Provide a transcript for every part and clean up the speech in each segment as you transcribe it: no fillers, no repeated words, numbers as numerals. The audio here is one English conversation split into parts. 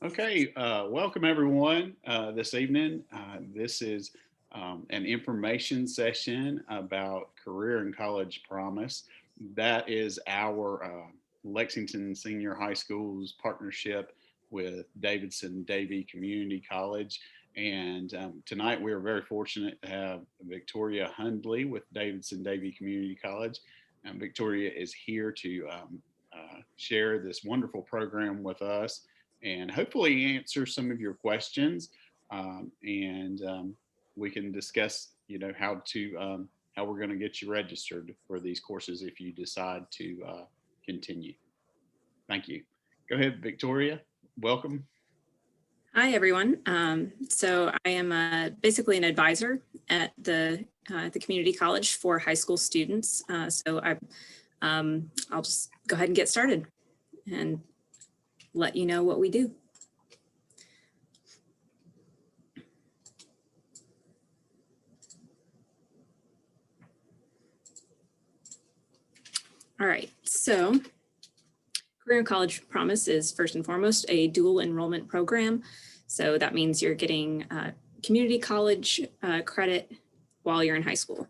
Okay, welcome everyone this evening. This is an information session about Career and College Promise. That is our Lexington Senior High School's partnership with Davidson Davie Community College. And tonight we are very fortunate to have Victoria Hundley with Davidson Davie Community College. Victoria is here to share this wonderful program with us and hopefully answer some of your questions. We can discuss, how we're going to get you registered for these courses if you decide to continue. Thank you. Go ahead, Victoria. Welcome. Hi, everyone. So I am basically an advisor at the community college for high school students. I'll just go ahead and get started and let you know what we do. All right, so Career and College Promise is first and foremost a dual enrollment program. So that means you're getting community college credit while you're in high school.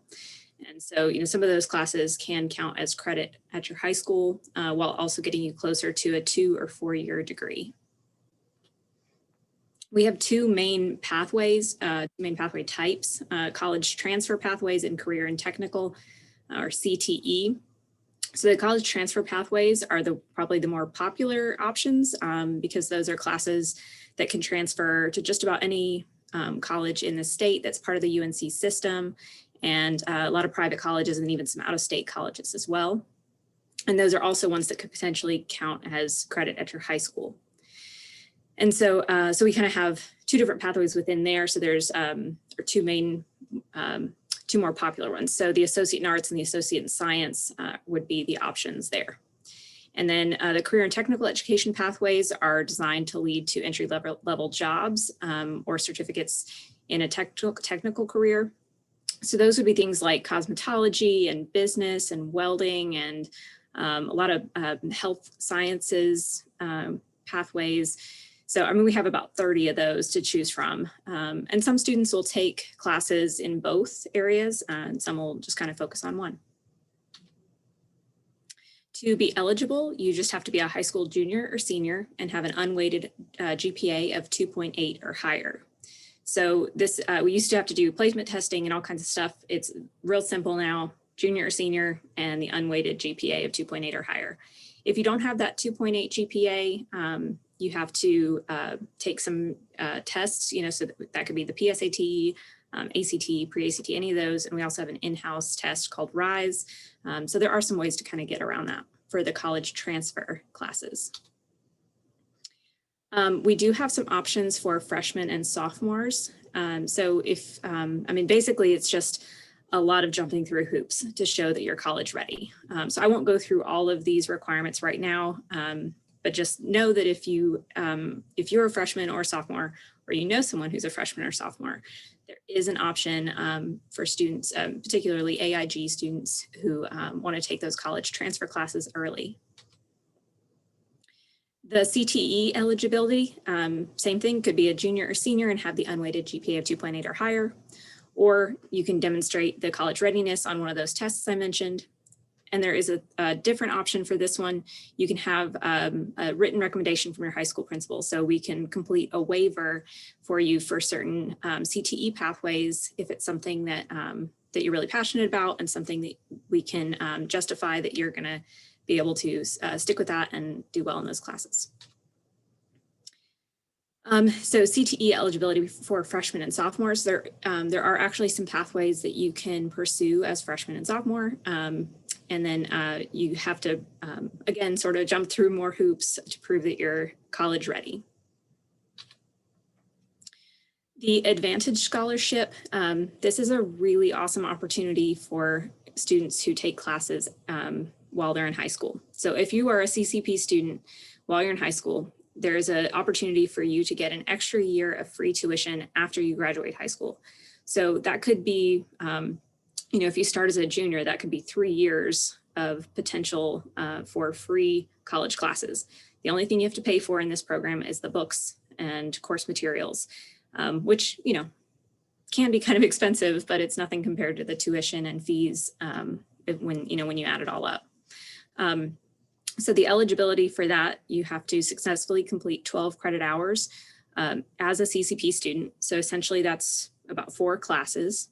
And so, some of those classes can count as credit at your high school while also getting you closer to a 2 or 4 year degree. We have two main pathways, main pathway types, college transfer pathways and career and technical, or CTE. So the college transfer pathways are probably the more popular options because those are classes that can transfer to just about any college in the state that's part of the UNC system, and a lot of private colleges and even some out-of-state colleges as well. And those are also ones that could potentially count as credit at your high school. And so we kind of have two different pathways within there. So there's two more popular ones. So the Associate in Arts and the Associate in Science would be the options there. And then the career and technical education pathways are designed to lead to entry-level jobs or certificates in a technical career. So those would be things like cosmetology and business and welding and a lot of health sciences pathways. So, we have about 30 of those to choose from. And some students will take classes in both areas and some will just kind of focus on one. To be eligible, you just have to be a high school junior or senior and have an unweighted GPA of 2.8 or higher. So this, we used to have to do placement testing and all kinds of stuff. It's real simple now, junior or senior and the unweighted GPA of 2.8 or higher. If you don't have that 2.8 GPA, you have to take some tests, so that could be the PSAT, ACT, pre-ACT, any of those. And we also have an in-house test called RISE. So there are some ways to kind of get around that for the college transfer classes. We do have some options for freshmen and sophomores. So if, basically it's just a lot of jumping through hoops to show that you're college ready. So I won't go through all of these requirements right now, but just know that if you're a freshman or a sophomore, or you know someone who's a freshman or sophomore, there is an option for students, particularly AIG students who want to take those college transfer classes early. The CTE eligibility, same thing, could be a junior or senior and have the unweighted GPA of 2.8 or higher, or you can demonstrate the college readiness on one of those tests I mentioned. And there is a different option for this one. You can have a written recommendation from your high school principal. So we can complete a waiver for you for certain CTE pathways if it's something that, that you're really passionate about and something that we can justify that you're going to be able to stick with that and do well in those classes. So CTE eligibility for freshmen and sophomores, there are actually some pathways that you can pursue as freshman and sophomore. And then you have to, again, sort of jump through more hoops to prove that you're college ready. The Advantage Scholarship, this is a really awesome opportunity for students who take classes while they're in high school. So if you are a CCP student while you're in high school, there's an opportunity for you to get an extra year of free tuition after you graduate high school. So that could be, if you start as a junior, that could be 3 years of potential for free college classes. The only thing you have to pay for in this program is the books and course materials, which, you know, can be kind of expensive, but it's nothing compared to the tuition and fees when you add it all up. So the eligibility for that, you have to successfully complete 12 credit hours as a CCP student. So essentially that's about 4 classes.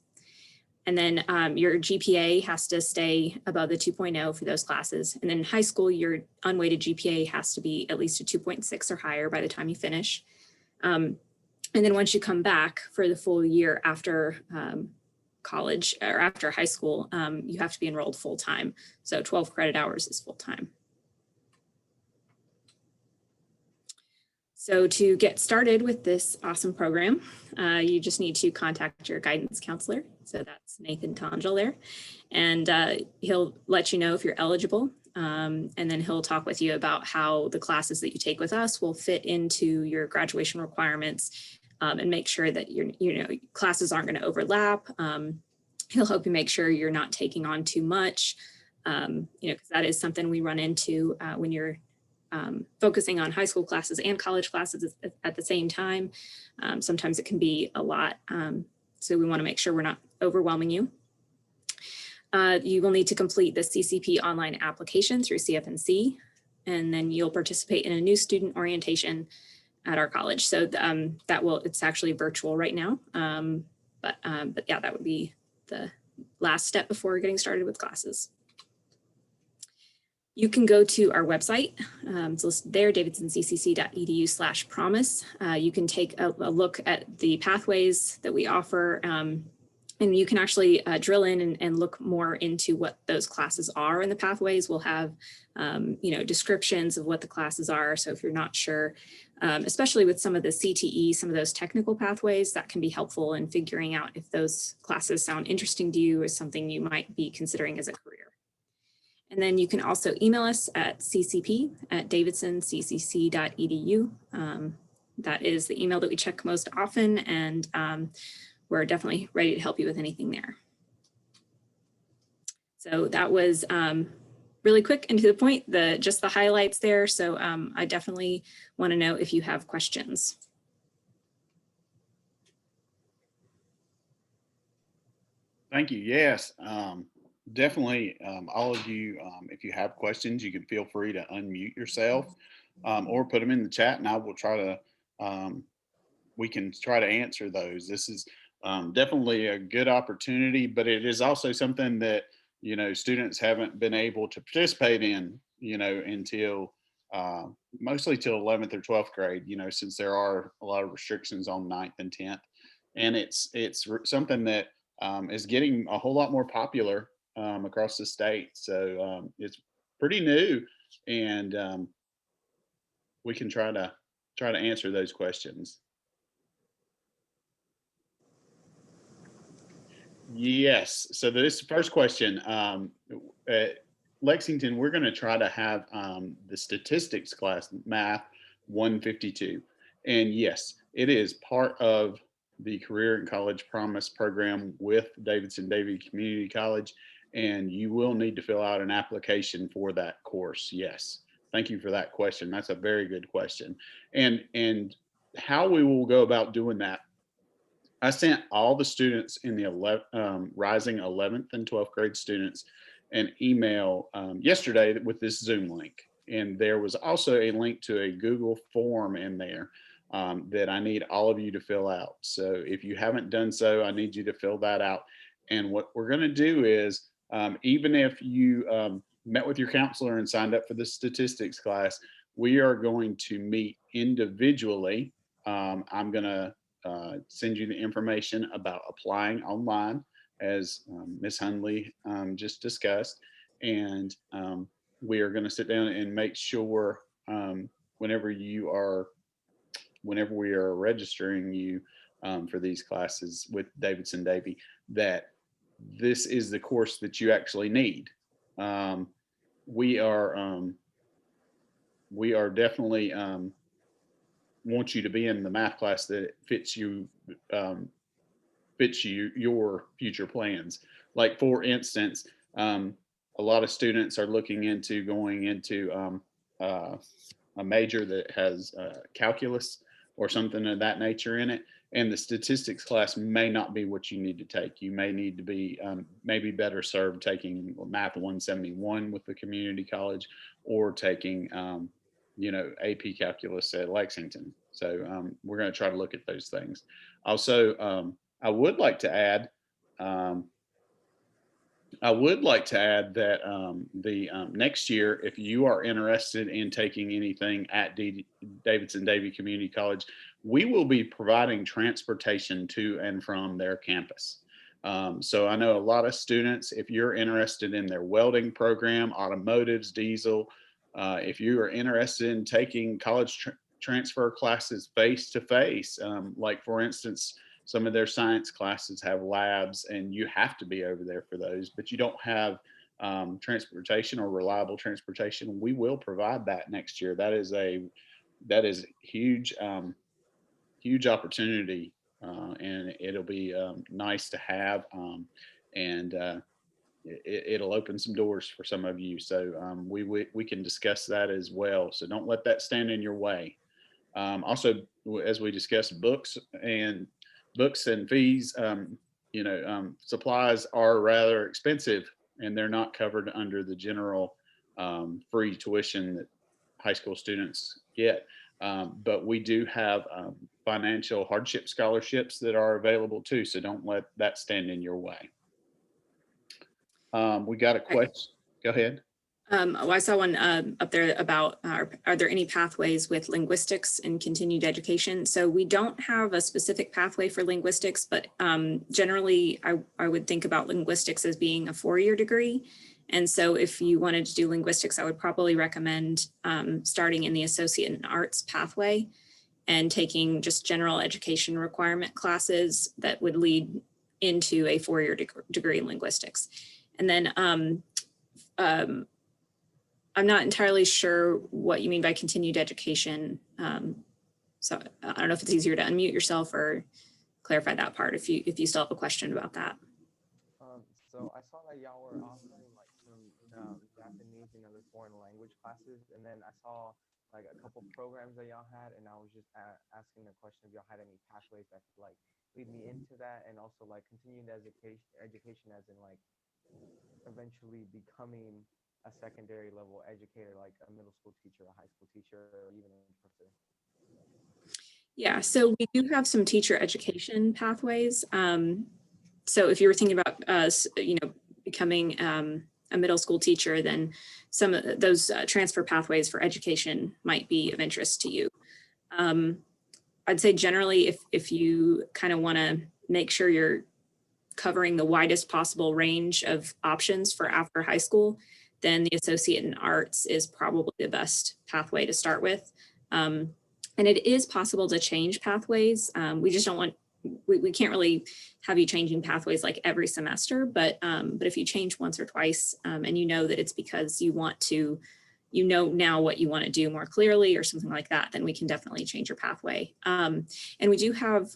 And then your GPA has to stay above the 2.0 for those classes. And then in high school, your unweighted GPA has to be at least a 2.6 or higher by the time you finish. And then once you come back for the full year after college or after high school, you have to be enrolled full time. So 12 credit hours is full time. So to get started with this awesome program, you just need to contact your guidance counselor. So that's Nathan Tongel there. And he'll let you know if you're eligible. And then he'll talk with you about how the classes that you take with us will fit into your graduation requirements and make sure that your classes aren't going to overlap. He'll help you make sure you're not taking on too much, because that is something we run into when you're focusing on high school classes and college classes at the same time. Sometimes it can be a lot. So we want to make sure we're not overwhelming you. You will need to complete the CCP online application through CFNC, and then you'll participate in a new student orientation at our college. So it's actually virtual right now. But yeah, that would be the last step before getting started with classes. You can go to our website. It's listed there, davidsonccc.edu/promise. You can take a look at the pathways that we offer, and you can actually drill in and look more into what those classes are in the pathways. We'll have, descriptions of what the classes are. So if you're not sure, especially with some of the CTE, some of those technical pathways, that can be helpful in figuring out if those classes sound interesting to you or something you might be considering as a career. And then you can also email us at ccp@davidsonccc.edu. That is the email that we check most often, and we're definitely ready to help you with anything there. So that was really quick and to the point, just the highlights there. So I definitely want to know if you have questions. Thank you. Yes. Definitely, all of you, if you have questions, you can feel free to unmute yourself or put them in the chat, and I will try to, we can try to answer those. This is definitely a good opportunity, but it is also something that, students haven't been able to participate in, until mostly till 11th or 12th grade, since there are a lot of restrictions on 9th and 10th. And it's something that is getting a whole lot more popular across the state. So it's pretty new, and we can try to answer those questions. Yes. So this first question, at Lexington, we're going to try to have the statistics class, math 152. And yes, it is part of the Career and College Promise program with Davidson Davie Community College. And you will need to fill out an application for that course. Yes. Thank you for that question. That's a very good question. And how we will go about doing that, I sent all the students in the rising 11th and 12th grade students an email yesterday with this Zoom link. And there was also a link to a Google form in there that I need all of you to fill out. So if you haven't done so, I need you to fill that out. And what we're going to do is, even if you met with your counselor and signed up for the statistics class, we are going to meet individually. I'm going to send you the information about applying online, as Ms. Hundley just discussed. And we are going to sit down and make sure whenever we are registering you for these classes with Davidson Davie, that this is the course that you actually need. We are definitely want you to be in the math class that fits you, your future plans. Like, for instance, a lot of students are looking into going into a major that has calculus or something of that nature in it. And the statistics class may not be what you need to take. You may need to be maybe better served taking Math 171 with the community college, or taking, AP Calculus at Lexington. So we're going to try to look at those things. Also, I would like to add, um, that the next year, if you are interested in taking anything at Davidson Davie Community College, we will be providing transportation to and from their campus. So I know a lot of students, if you're interested in their welding program, automotives, diesel, if you are interested in taking college transfer classes face to face, like for instance, some of their science classes have labs and you have to be over there for those, but you don't have transportation or reliable transportation. We will provide that next year. That is huge, huge opportunity, and it'll be nice to have, and it'll open some doors for some of you. So we can discuss that as well. So don't let that stand in your way. Also, as we discussed, books and fees, supplies are rather expensive, and they're not covered under the general free tuition that high school students get. But we do have financial hardship scholarships that are available too. So don't let that stand in your way. We got a question. Go ahead. I saw one up there about are there any pathways with linguistics in continued education? So we don't have a specific pathway for linguistics, but generally I would think about linguistics as being a 4-year degree. And so if you wanted to do linguistics, I would probably recommend starting in the associate in arts pathway and taking just general education requirement classes that would lead into a 4-year degree in linguistics. And then I'm not entirely sure what you mean by continued education. So I don't know if it's easier to unmute yourself or clarify that part if you still have a question about that. So I saw that y'all were offering like some Japanese and other foreign language classes, and then I saw like a couple programs that y'all had, and I was just asking the question if y'all had any pathways that could like lead me into that, and also like continued education as in like eventually becoming a secondary level educator, like a middle school teacher, a high school teacher, or even a professor. Yeah, so we do have some teacher education pathways. So if you were thinking about becoming a middle school teacher, then some of those transfer pathways for education might be of interest to you. I'd say generally, if you kind of want to make sure you're covering the widest possible range of options for after high school, then the associate in arts is probably the best pathway to start with. And it is possible to change pathways. We just don't want, we can't really have you changing pathways like every semester, but if you change once or twice and you know that it's because you want to, you know now what you want to do more clearly or something like that, then we can definitely change your pathway. And we do have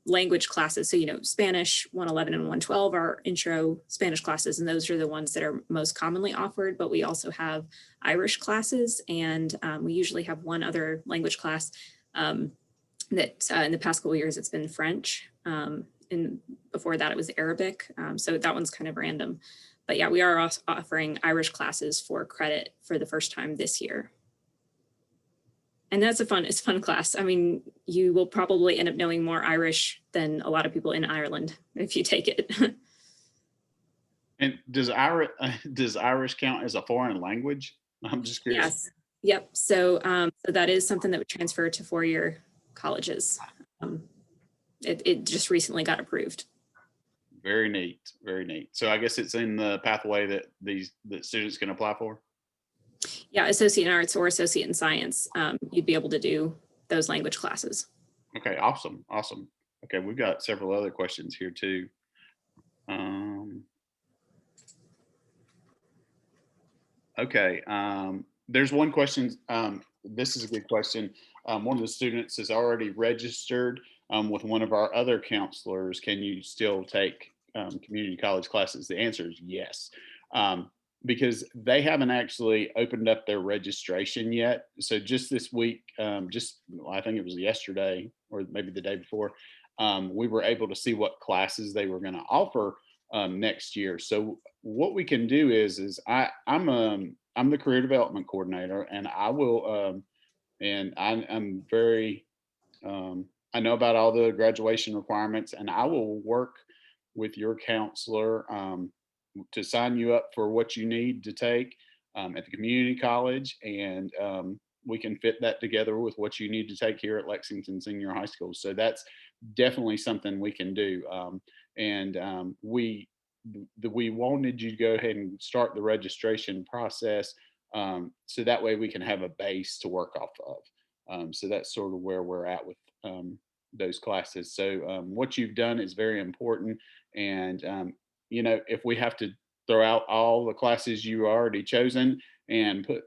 language classes. So, Spanish 111 and 112 are intro Spanish classes, and those are the ones that are most commonly offered, but we also have Irish classes, and we usually have one other language class that in the past couple of years, it's been French. And before that, it was Arabic. So that one's kind of random. But yeah, we are also offering Irish classes for credit for the first time this year. And it's a fun class. I mean, you will probably end up knowing more Irish than a lot of people in Ireland if you take it. And does Irish count as a foreign language? I'm just curious. Yes. Yep. So that is something that would transfer to 4-year colleges. It just recently got approved. Very neat. Very neat. So I guess it's in the pathway that students can apply for. Yeah, associate in arts or associate in science, you'd be able to do those language classes. Okay, awesome. Okay, we've got several other questions here too. Okay, there's one question. This is a good question. One of the students has already registered with one of our other counselors. Can you still take community college classes? The answer is yes. because they haven't actually opened up their registration yet. So just this week, I think it was yesterday or maybe the day before, we were able to see what classes they were going to offer next year. So what we can do is I'm the career development coordinator, and I will I'm very I know about all the graduation requirements, and I will work with your counselor to sign you up for what you need to take at the community college, and we can fit that together with what you need to take here at Lexington Senior High School. So that's definitely something we can do. We wanted you to go ahead and start the registration process, so that way we can have a base to work off of. So that's sort of where we're at with those classes. So what you've done is very important, and if we have to throw out all the classes you already chosen and put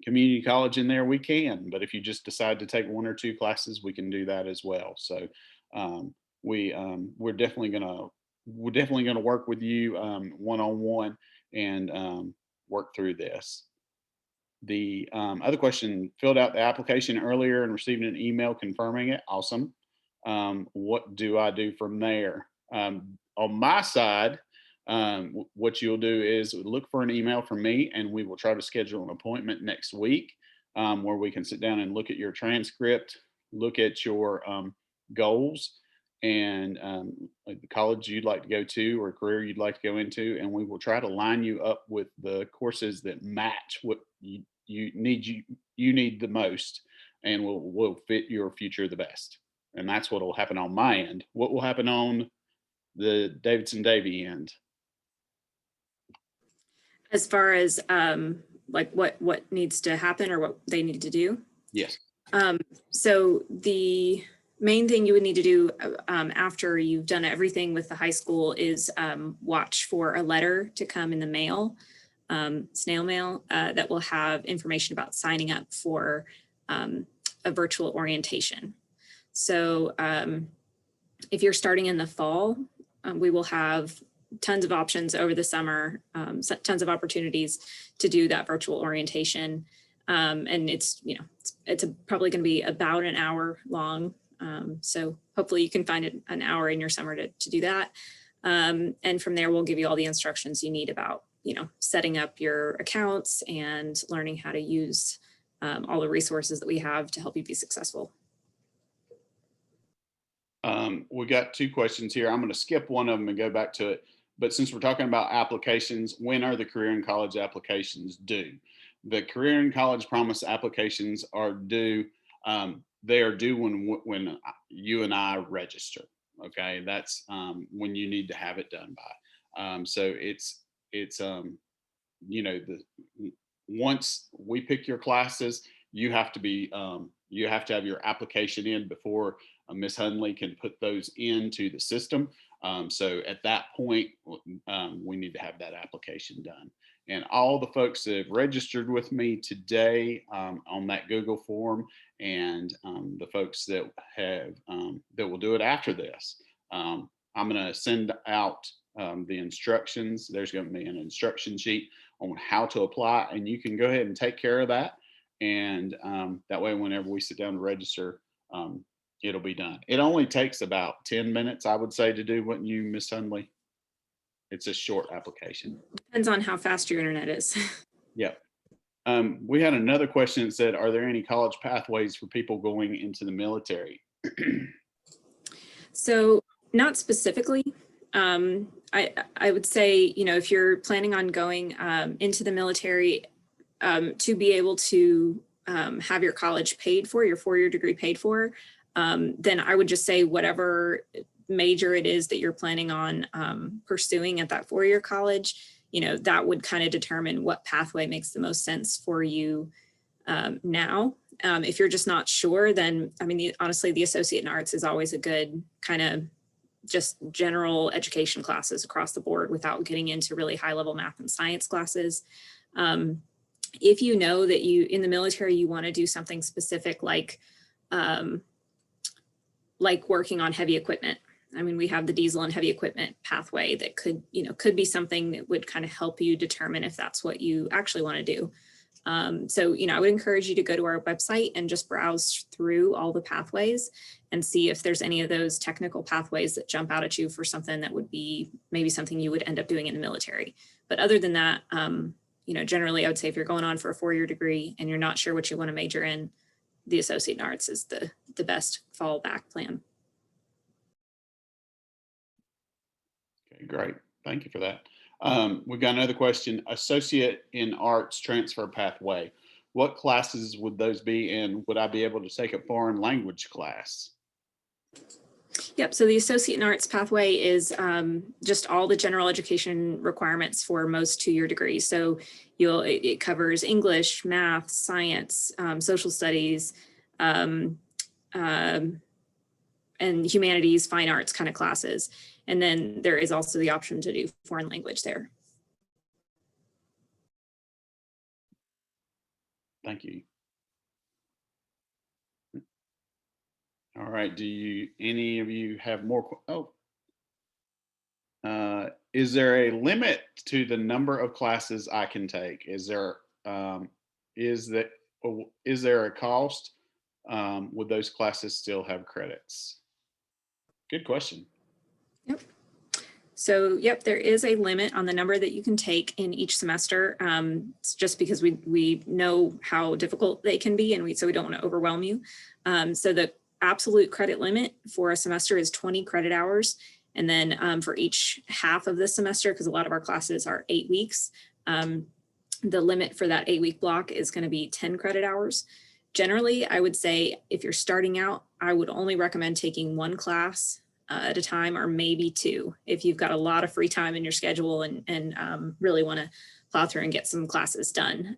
community college in there, we can. But if you just decide to take one or two classes, we can do that as well. So we're definitely gonna work with you one-on-one and work through this. The other question: filled out the application earlier and received an email confirming it. Awesome. What do I do from there? On my side, what you'll do is look for an email from me, and we will try to schedule an appointment next week where we can sit down and look at your transcript, look at your goals, and like the college you'd like to go to or career you'd like to go into, and we will try to line you up with the courses that match what you need the most, and will fit your future the best. And that's what will happen on my end. What will happen on the Davidson Davie end? As far as like what needs to happen or what they need to do? Yes. So the main thing you would need to do after you've done everything with the high school is watch for a letter to come in the mail, snail mail, that will have information about signing up for a virtual orientation. So if you're starting in the fall, we will have tons of options over the summer, tons of opportunities to do that virtual orientation. And it's probably going to be about an hour long. So hopefully you can find an hour in your summer to do that. And from there, we'll give you all the instructions you need about, setting up your accounts and learning how to use all the resources that we have to help you be successful. We got two questions here. I'm going to skip one of them and go back to it. But since we're talking about applications, when are the career and college applications due? The career and college promise applications are due. They are due when you and I register. Okay, that's when you need to have it done by. So it's once we pick your classes, you have to have your application in before Miss Hundley can put those into the system. So at that point, we need to have that application done. And all the folks that have registered with me today on that Google form, and the folks that have that will do it after this, I'm going to send out the instructions. There's going to be an instruction sheet on how to apply, and you can go ahead and take care of that. And that way, whenever we sit down to register, it'll be done. It only takes about 10 minutes, I would say, to do, wouldn't you, Miss Hundley? It's a short application. Depends on how fast your internet is. Yep. We had another question that said, are there any college pathways for people going into the military? So not specifically. I would say, if you're planning on going into the military, to be able to have your college paid for, your four-year degree paid for, then I would just say whatever major it is that you're planning on pursuing at that four-year college, that would kind of determine what pathway makes the most sense for you now. If you're just not sure, then, honestly, the Associate in Arts is always a good kind of just general education classes across the board without getting into really high-level math and science classes. If you know that in the military, you want to do something specific like working on heavy equipment, I mean, we have the diesel and heavy equipment pathway that could be something that would kind of help you determine if that's what you actually want to do. So, I would encourage you to go to our website and just browse through all the pathways and see if there's any of those technical pathways that jump out at you for something that would be maybe something you would end up doing in the military. But other than that, generally I would say if you're going on for a 4-year degree and you're not sure what you want to major in, the associate in arts is the best fallback plan. Okay, great. Thank you for that. We've got another question. Associate in arts transfer pathway. What classes would those be, and would I be able to take a foreign language class? Yep. So the associate in arts pathway is just all the general education requirements for most 2-year degrees. So it covers English, math, science, social studies, and humanities, fine arts kind of classes. And then there is also the option to do foreign language there. Thank you. All right. Do any of you have more? Is there a limit to the number of classes I can take? Is there a cost? Would those classes still have credits? Good question. Yep. So, yep, there is a limit on the number that you can take in each semester. It's just because we know how difficult they can be, and so we don't want to overwhelm you. So the absolute credit limit for a semester is 20 credit hours. And then for each half of the semester, because a lot of our classes are 8 weeks, the limit for that 8-week block is going to be 10 credit hours. Generally, I would say if you're starting out, I would only recommend taking 1 class at a time, or maybe 2, if you've got a lot of free time in your schedule and really want to plow through and get some classes done.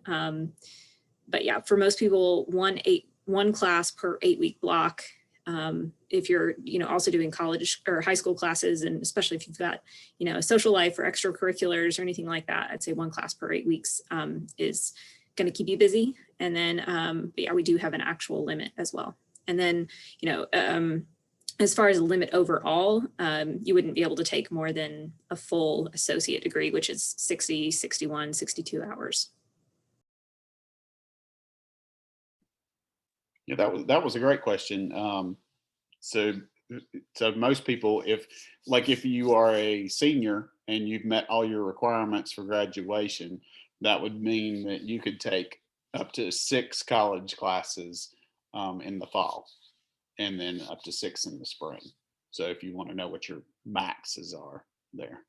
But yeah, for most people, one class per 8-week block. If you're, also doing college or high school classes, and especially if you've got, a social life or extracurriculars or anything like that, I'd say 1 class per 8 weeks is going to keep you busy. And then, but yeah, we do have an actual limit as well. And then, as far as a limit overall, you wouldn't be able to take more than a full associate degree, which is 60, 61, 62 hours. Yeah, that was a great question. So most people, if you are a senior and you've met all your requirements for graduation, that would mean that you could take up to 6 college classes in the fall, and then up to 6 in the spring. So if you want to know what your maxes are there.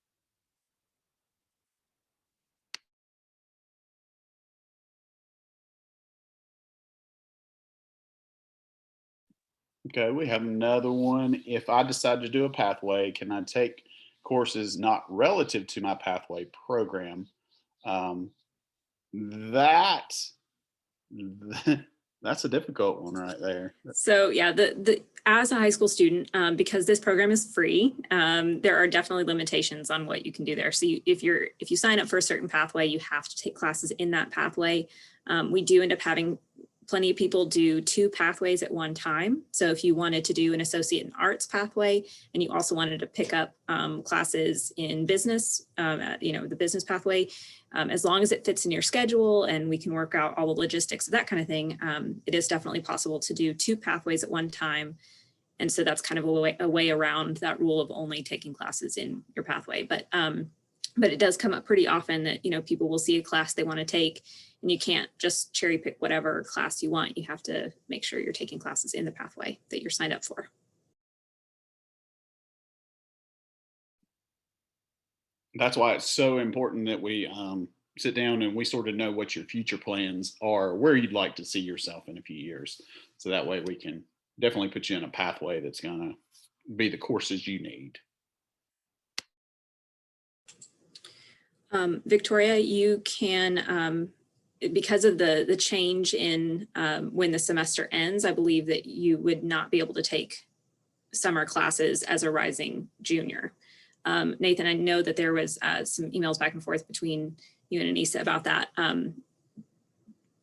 Okay, we have another one. If I decide to do a pathway, can I take courses not relative to my pathway program? That's a difficult one right there. So yeah, as a high school student, because this program is free, there are definitely limitations on what you can do there. So if you sign up for a certain pathway, you have to take classes in that pathway. We do end up having plenty of people do 2 pathways at one time. So if you wanted to do an associate in arts pathway, and you also wanted to pick up classes in business, the business pathway, as long as it fits in your schedule and we can work out all the logistics of that kind of thing, it is definitely possible to do 2 pathways at one time. And so that's kind of a way around that rule of only taking classes in your pathway. But it does come up pretty often that, people will see a class they want to take, and you can't just cherry pick whatever class you want. You have to make sure you're taking classes in the pathway that you're signed up for. That's why it's so important that we sit down and we sort of know what your future plans are, where you'd like to see yourself in a few years. So that way we can definitely put you in a pathway that's going to be the courses you need. Victoria, you can, because of the change in when the semester ends, I believe that you would not be able to take summer classes as a rising junior. Nathan, I know that there was some emails back and forth between you and Anissa about that.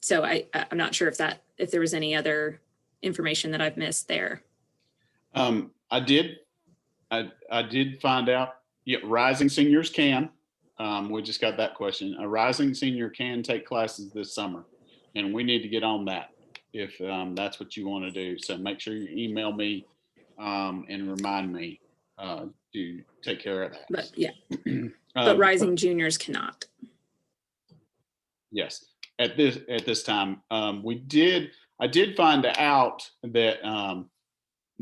So I'm not sure if there was any other information that I've missed there. I did I did find out, yeah, rising seniors can. We just got that question. A rising senior can take classes this summer, and we need to get on that if that's what you want to do. So make sure you email me and remind me to take care of that. But yeah, but rising juniors cannot. Yes, at this time, I did find out that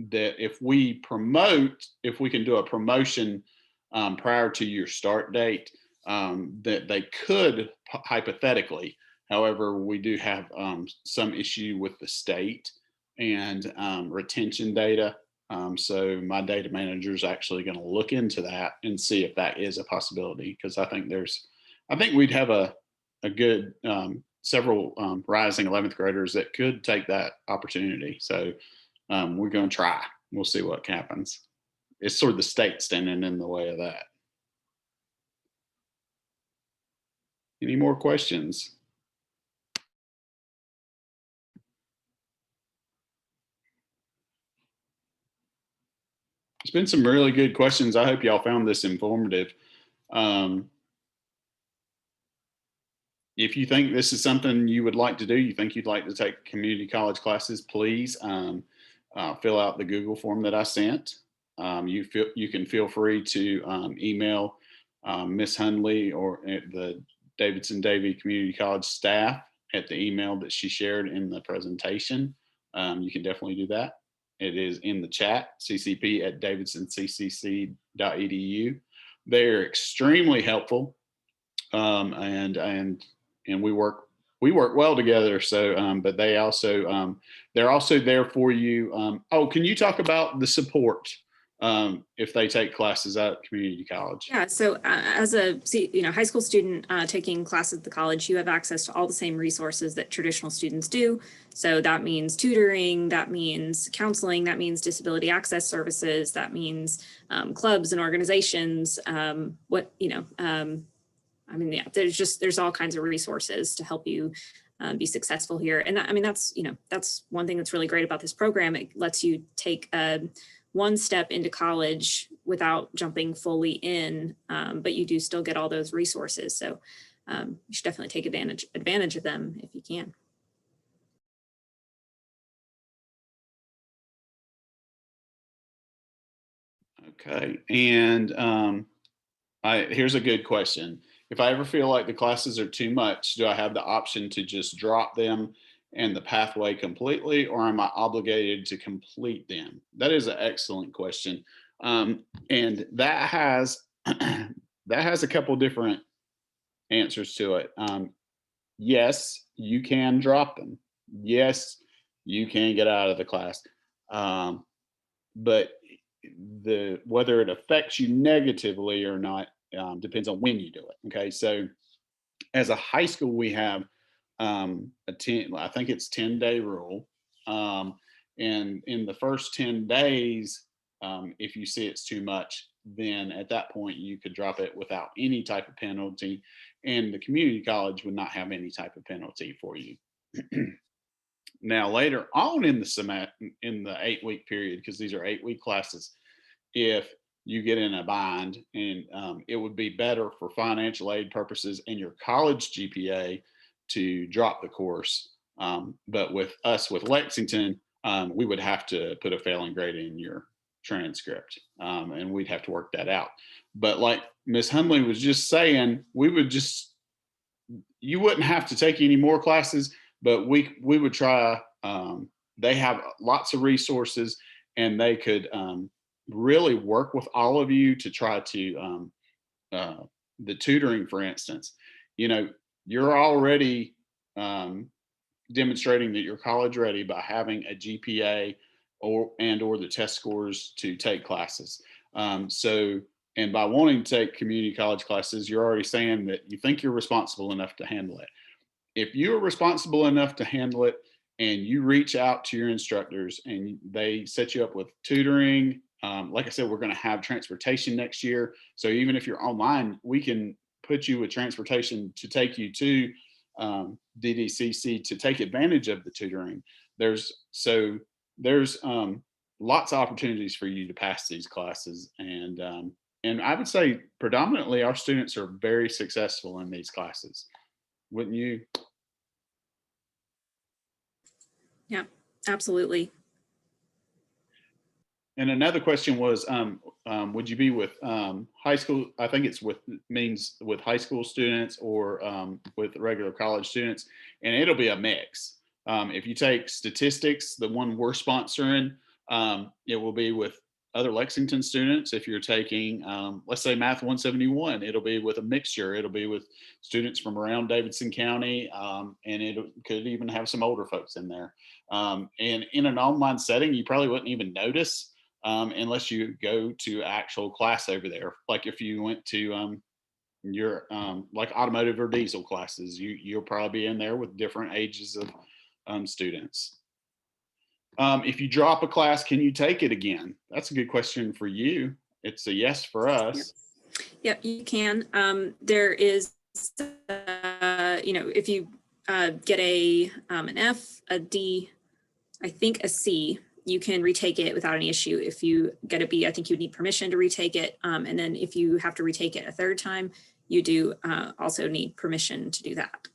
that if we can do a promotion prior to your start date, that they could hypothetically. However, we do have some issue with the state and retention data. So my data manager is actually going to look into that and see if that is a possibility, because I think we'd have a good several rising 11th graders that could take that opportunity. So we're going to try. We'll see what happens. It's sort of the state standing in the way of that. Any more questions? It's been some really good questions. I hope y'all found this informative. If you think this is something you would like to do, you think you'd like to take community college classes, please fill out the Google form that I sent. You can feel free to email Miss Hundley or the Davidson Davie Community College staff at the email that she shared in the presentation. You can definitely do that. It is in the chat, ccp@davidsoncccc.edu. They're extremely helpful, and we work well together. So, but they're also there for you. Oh, can you talk about the support if they take classes at community college? Yeah, so as a high school student taking classes at the college, you have access to all the same resources that traditional students do. So that means tutoring, that means counseling, that means disability access services, that means clubs and organizations. There's all kinds of resources to help you be successful here. And that's one thing that's really great about this program. It lets you take one step into college without jumping fully in, but you do still get all those resources. So you should definitely take advantage of them if you can. Okay, and here's a good question. If I ever feel like the classes are too much, do I have the option to just drop them and the pathway completely, or am I obligated to complete them? That is an excellent question. And that has a couple different answers to it. Yes, you can drop them. Yes, you can get out of the class. But whether it affects you negatively or not depends on when you do it. Okay, so as a high school, we have I think it's 10-day rule. And in the first 10 days, if you see it's too much, then at that point you could drop it without any type of penalty, and the community college would not have any type of penalty for you. Now later on in the 8-week period, because these are 8-week classes, if you get in a bind, and it would be better for financial aid purposes and your college GPA to drop the course. But with Lexington, we would have to put a failing grade in your transcript, and we'd have to work that out. But like Miss Hundley was just saying, you wouldn't have to take any more classes, but we would try. They have lots of resources, and they could really work with all of you to try to the tutoring, for instance. You're already demonstrating that you're college ready by having a GPA or the test scores to take classes. And by wanting to take community college classes, you're already saying that you think you're responsible enough to handle it. If you're responsible enough to handle it and you reach out to your instructors and they set you up with tutoring, like I said, we're going to have transportation next year. So even if you're online, we can put you with transportation to take you to DDCC to take advantage of the tutoring. There's lots of opportunities for you to pass these classes. And I would say predominantly our students are very successful in these classes. Wouldn't you? Yeah, absolutely. And another question was, would you be with high school? I think it's means with high school students or with regular college students, and it'll be a mix. If you take statistics, the one we're sponsoring, it will be with other Lexington students. If you're taking, let's say Math 171, it'll be with a mixture. It'll be with students from around Davidson County, and it could even have some older folks in there. And in an online setting, you probably wouldn't even notice unless you go to actual class over there. Like if you went to your like automotive or diesel classes, you'll probably be in there with different ages of students. If you drop a class, can you take it again? That's a good question for you. It's a yes for us. Yep, you can. There is, if you get an F, a D, I think a C, you can retake it without any issue. If you get a B, I think you need permission to retake it. And then if you have to retake it a third time, you do also need permission to do that.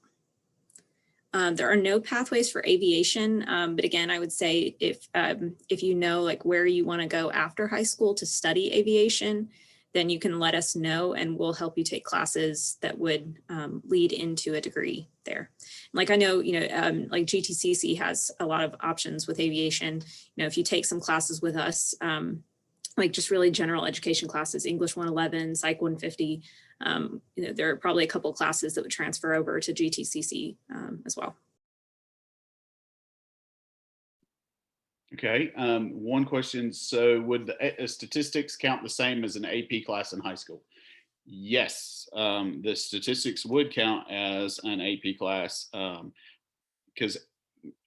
There are no pathways for aviation, but again, I would say if you know like where you want to go after high school to study aviation, then you can let us know and we'll help you take classes that would lead into a degree there. Like I know, like GTCC has a lot of options with aviation. If you take some classes with us, like just really general education classes, English 111, Psych 150, there are probably a couple of classes that would transfer over to GTCC as well. Okay, one question. So would the statistics count the same as an AP class in high school? Yes, the statistics would count as an AP class because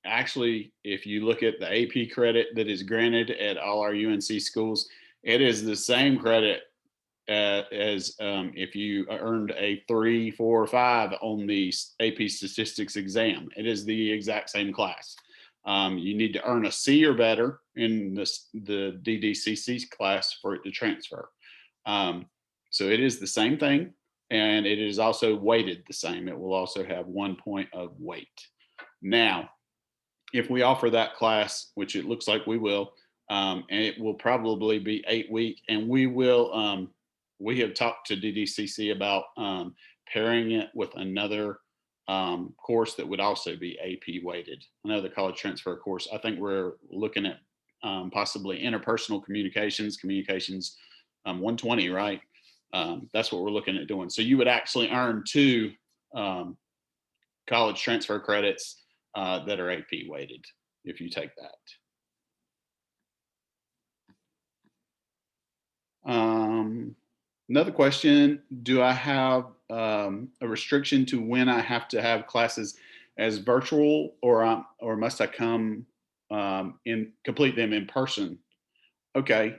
actually, if you look at the AP credit that is granted at all our UNC schools, it is the same credit as if you earned a 3, 4, or 5 on the AP statistics exam. It is the exact same class. You need to earn a C or better in the DDCC class for it to transfer. So it is the same thing, and it is also weighted the same. It will also have 1 point of weight. Now, if we offer that class, which it looks like we will, and it will probably be 8-week, and we have talked to DDCC about pairing it with another course that would also be AP weighted, another college transfer course. I think we're looking at possibly interpersonal communications 120, right? That's what we're looking at doing. So you would actually earn 2 college transfer credits that are AP weighted if you take that. Another question, do I have a restriction to when I have to have classes as virtual or must I come complete them in person? Okay.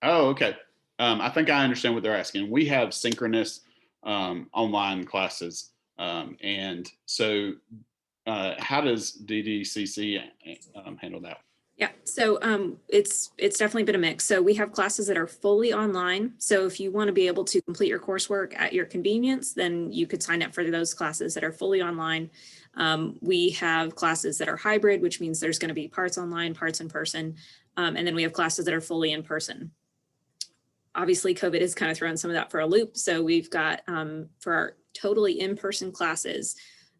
Oh, okay. I think I understand what they're asking. We have synchronous online classes. And so how does DDCC handle that? Yeah, so it's definitely been a mix. So we have classes that are fully online. So if you want to be able to complete your coursework at your convenience, then you could sign up for those classes that are fully online. We have classes that are hybrid, which means there's going to be parts online, parts in person. And then we have classes that are fully in person. Obviously, COVID has kind of thrown some of that for a loop. So we've got for our totally in-person classes,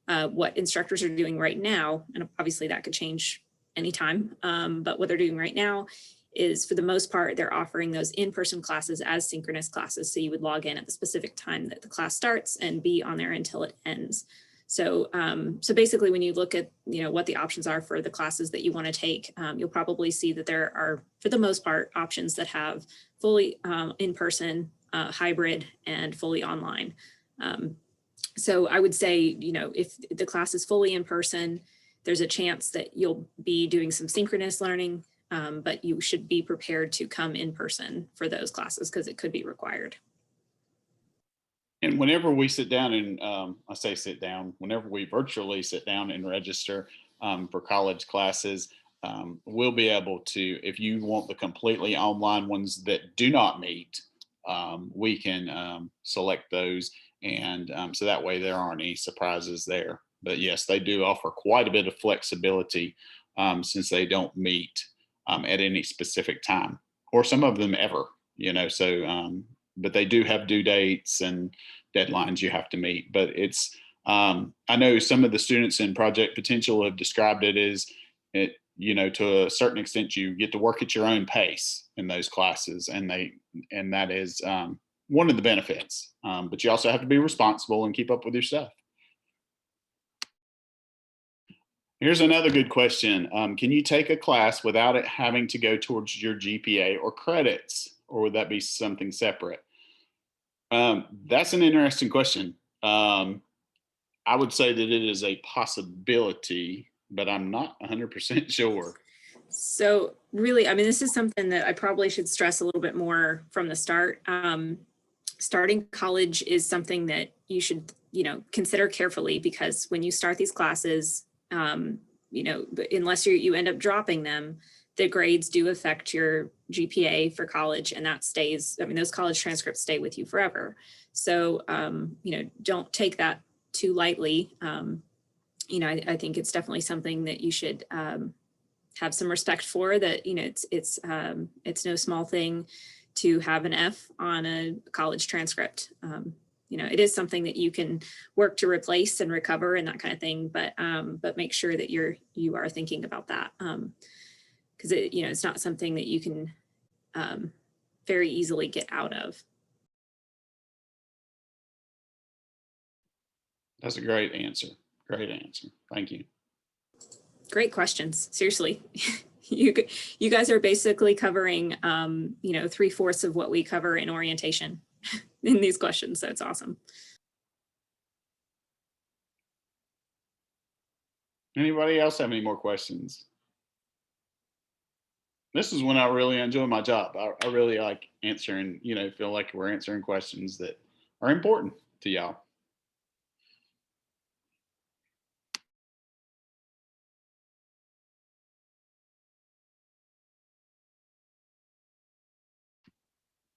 what instructors are doing right now, and obviously that could change anytime, but what they're doing right now is for the most part, they're offering those in-person classes as synchronous classes. So you would log in at the specific time that the class starts and be on there until it ends. So, so basically when you look at, what the options are for the classes that you want to take, you'll probably see that there are, for the most part, options that have fully in-person, hybrid, and fully online. So I would say, if the class is fully in person, there's a chance that you'll be doing some synchronous learning, but you should be prepared to come in person for those classes because it could be required. And whenever we sit down and I say sit down, whenever we virtually sit down and register for college classes, we'll be able to, if you want the completely online ones that do not meet, we can select those. And so that way there aren't any surprises there. But yes, they do offer quite a bit of flexibility since they don't meet at any specific time, or some of them ever, you know, so, but they do have due dates and deadlines you have to meet. But it's, I know some of the students in Project Potential have described it as, it, you know, to a certain extent, you get to work at your own pace in those classes, and that is one of the benefits. But you also have to be responsible and keep up with your stuff. Here's another good question. Can you take a class without it having to go towards your GPA or credits, or would that be something separate? That's an interesting question. I would say that it is a possibility, but I'm not 100% sure. So really, I mean, this is something that I probably should stress a little bit more from the start. Starting college is something that you should, you know, consider carefully, because when you start these classes, you know, unless you end up dropping them, the grades do affect your GPA for college, and that stays, I mean, those college transcripts stay with you forever. So, you know, don't take that too lightly. You know, I think it's definitely something that you should have some respect for, that, you know, it's no small thing to have an F on a college transcript. You know, it is something that you can work to replace and recover and that kind of thing, but make sure that you are thinking about that, because you know, it's not something that you can very easily get out of. That's a great answer. Great answer. Thank you. Great questions. Seriously, you guys are basically covering, you know, 3/4 of what we cover in orientation in these questions. So it's awesome. Anybody else have any more questions? This is when I really enjoy my job. I really like answering, you know, feel like we're answering questions that are important to y'all.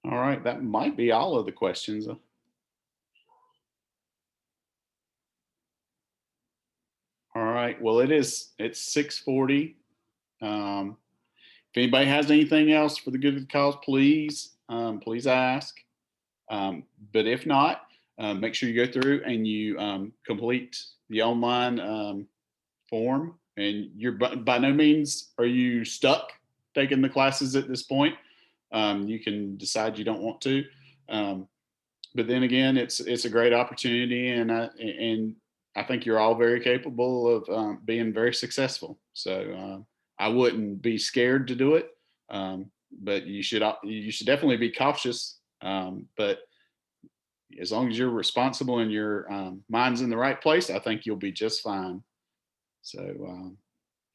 All right, that might be all of the questions. All right, well, it's 6:40. If anybody has anything else for the good of the cause, please, please ask. But if not, make sure you go through and you complete the online form. And you're by no means are you stuck taking the classes at this point. You can decide you don't want to. But then again, it's a great opportunity, and I think you're all very capable of being very successful. So I wouldn't be scared to do it, but you should definitely be cautious. But as long as you're responsible and your mind's in the right place, I think you'll be just fine. So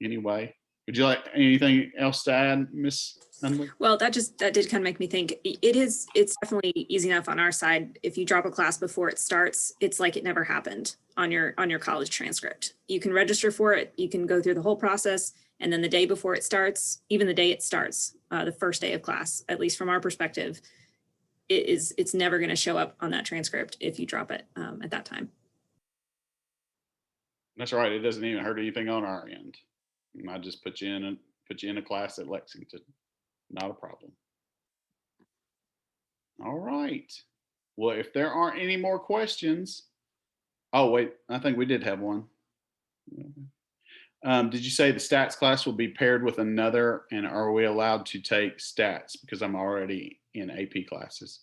anyway, would you like anything else to add, Miss Hundley? Well, that did kind of make me think. It's definitely easy enough on our side. If you drop a class before it starts, it's like it never happened on your college transcript. You can register for it. You can go through the whole process. And then the day before it starts, even the day it starts, the first day of class, at least from our perspective, it's never going to show up on that transcript if you drop it at that time. That's right. It doesn't even hurt anything on our end. I just put you in a class at Lexington. Not a problem. All right. Well, if there aren't any more questions, oh wait, I think we did have one. Did you say the stats class will be paired with another, and are we allowed to take stats because I'm already in AP classes?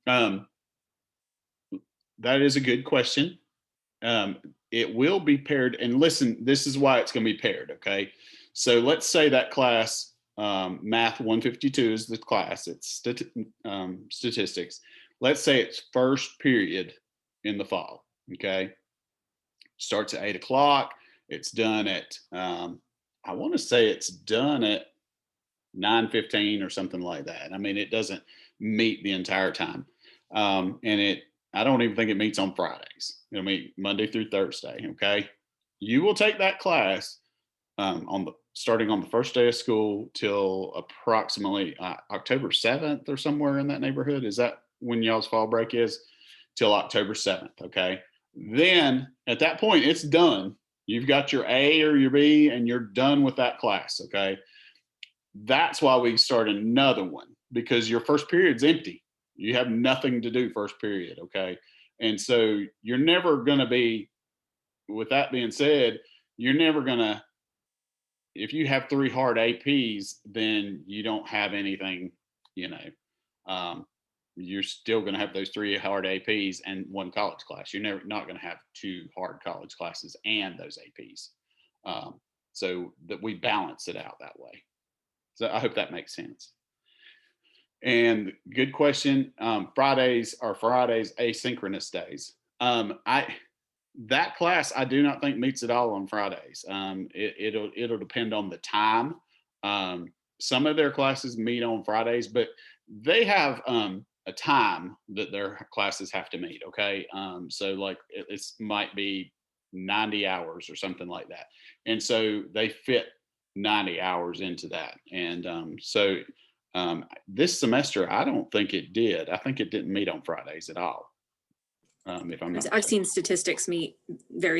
That is a good question. It will be paired, and listen, this is why it's going to be paired. Okay. So let's say that class, Math 152 is the class, it's statistics. Let's say it's first period in the fall. Okay. Starts at 8 o'clock. It's done at, I want to say it's done at 9:15 or something like that. I mean, it doesn't meet the entire time. And I don't even think it meets on Fridays. It'll meet Monday through Thursday. Okay. You will take that class starting on the first day of school till approximately October 7th or somewhere in that neighborhood. Is that when y'all's fall break is? Till October 7th. Okay. Then at that point, it's done. You've got your A or your B and you're done with that class. Okay. That's why we start another one, because your first period's empty. You have nothing to do first period. Okay. And so you're never going to be, with that being said, you're never going to, if you have 3 hard APs, then you don't have anything, you're still going to have those 3 hard APs and 1 college class. You're not going to have 2 hard college classes and those APs. So that we balance it out that way. So I hope that makes sense. And good question. Fridays asynchronous days. That class I do not think meets at all on Fridays. It'll depend on the time. Some of their classes meet on Fridays, but they have a time that their classes have to meet. Okay, so like it might be 90 hours or something like that, and so they fit 90 hours into that. And this semester I don't think it did. I think it didn't meet on Fridays at all. If I'm not I've seen statistics meet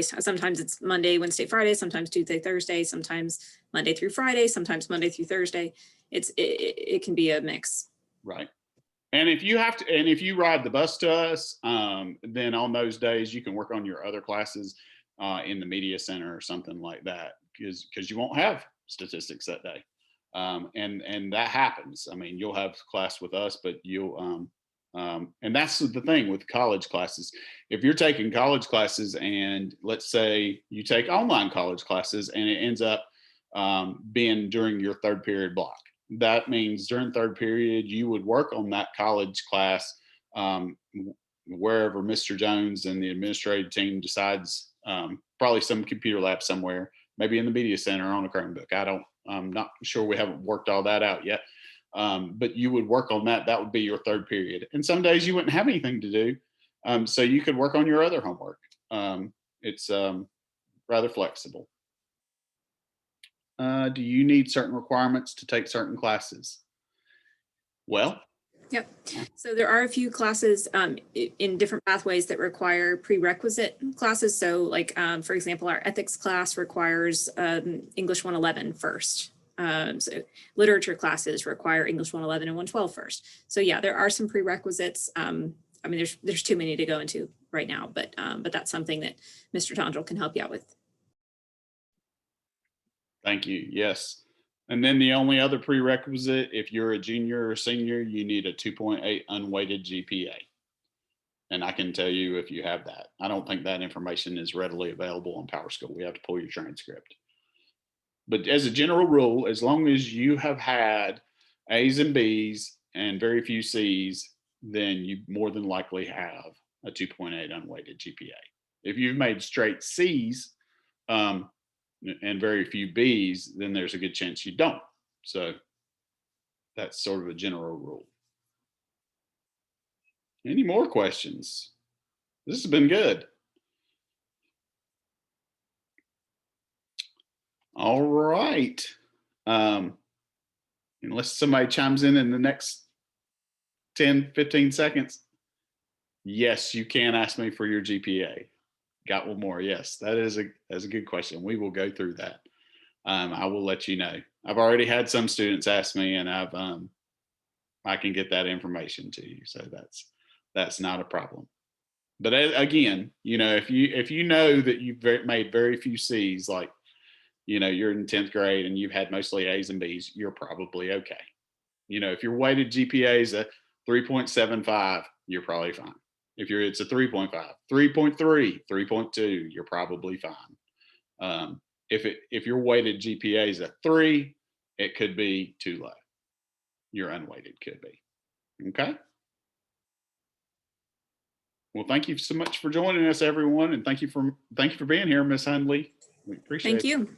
sometimes it's Monday, Wednesday, Friday, sometimes Tuesday, Thursday, sometimes Monday through Friday, sometimes Monday through Thursday. It can be a mix. Right. And if you ride the bus to us, then on those days you can work on your other classes in the media center or something like that, because you won't have statistics that day. And that happens. I mean, you'll have class with us, but you'll and that's the thing with college classes. If you're taking college classes and let's say you take online college classes and it ends up being during your 3rd period block, that means during 3rd period, you would work on that college class wherever Mr. Jones and the administrative team decides, probably some computer lab somewhere, maybe in the media center on a Chromebook. I'm not sure, we haven't worked all that out yet. But you would work on that. That would be your 3rd period. And some days you wouldn't have anything to do. So you could work on your other homework. It's rather flexible. Do you need certain requirements to take certain classes? Well, yep. So there are a few classes in different pathways that require prerequisite classes. So like, for example, our ethics class requires English 111 first. So literature classes require English 111 and 112 first. So yeah, there are some prerequisites. I mean, there's too many to go into right now, but that's something that Mr. Tondrell can help you out with. Thank you. Yes. And then the only other prerequisite, if you're a junior or senior, you need a 2.8 unweighted GPA. And I can tell you if you have that. I don't think that information is readily available on PowerSchool. We have to pull your transcript. But as a general rule, as long as you have had A's and B's and very few C's, then you more than likely have a 2.8 unweighted GPA. If you've made straight C's and very few B's, then there's a good chance you don't. So that's sort of a general rule. Any more questions? This has been good. All right. Unless somebody chimes in the next 10, 15 seconds. Yes, you can ask me for your GPA. Got one more. Yes, that's a good question. We will go through that. I will let you know. I've already had some students ask me, and I can get that information to you. So that's not a problem. But again, if you know that you've made very few C's, like you're in 10th grade and you've had mostly A's and B's, you're probably okay. If your weighted GPA is a 3.75, you're probably fine. If it's a 3.5, 3.3, 3.2, you're probably fine. If your weighted GPA is a 3, it could be too low. Your unweighted could be. Okay. Well, thank you so much for joining us, everyone, and thank you for being here, Miss Hundley. We appreciate it. Thank you.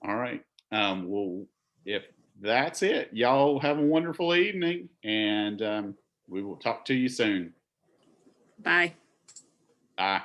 All right. Well, if that's it, y'all have a wonderful evening, and we will talk to you soon. Bye. Bye.